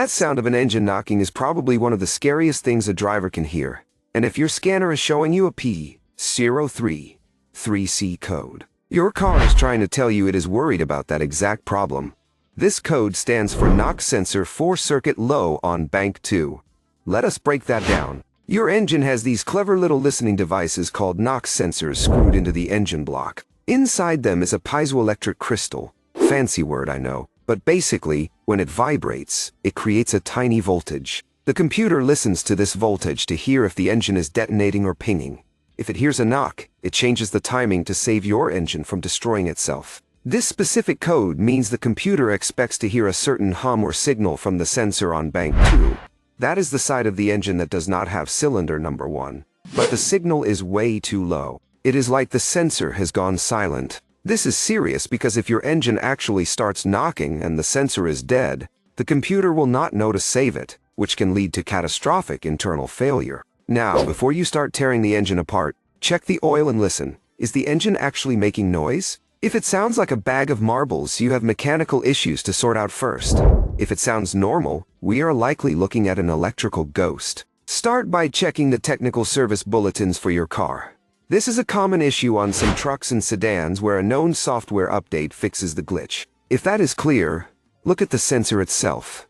That sound of an engine knocking is probably one of the scariest things a driver can hear. And if your scanner is showing you a P033C code, your car is trying to tell you it is worried about that exact problem. This code stands for knock sensor 4-circuit low on bank 2. Let us break that down. Your engine has these clever little listening devices called knock sensors screwed into the engine block. Inside them is a piezoelectric crystal. Fancy word, I know. But basically, when it vibrates, it creates a tiny voltage. The computer listens to this voltage to hear if the engine is detonating or pinging. If it hears a knock, it changes the timing to save your engine from destroying itself. This specific code means the computer expects to hear a certain hum or signal from the sensor on bank 2. That is the side of the engine that does not have cylinder number 1. But the signal is way too low. It is like the sensor has gone silent. This is serious because if your engine actually starts knocking and the sensor is dead, the computer will not know to save it, which can lead to catastrophic internal failure. Now, before you start tearing the engine apart, check the oil and listen. Is the engine actually making noise? If it sounds like a bag of marbles, you have mechanical issues to sort out first. If it sounds normal, we are likely looking at an electrical ghost. Start by checking the Technical Service Bulletins for your car. This is a common issue on some trucks and sedans where a known software update fixes the glitch. If that is clear, look at the sensor itself.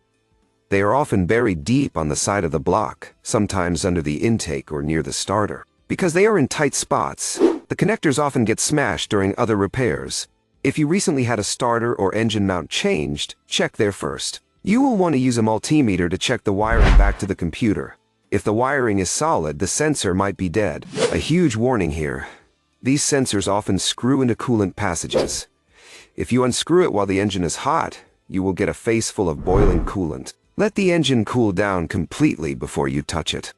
They are often buried deep on the side of the block, sometimes under the intake or near the starter. Because they are in tight spots, the connectors often get smashed during other repairs. If you recently had a starter or engine mount changed, check there first. You will want to use a multimeter to check the wiring back to the computer. If the wiring is solid, the sensor might be dead. A huge warning here. These sensors often screw into coolant passages. If you unscrew it while the engine is hot, you will get a face full of boiling coolant. Let the engine cool down completely before you touch it.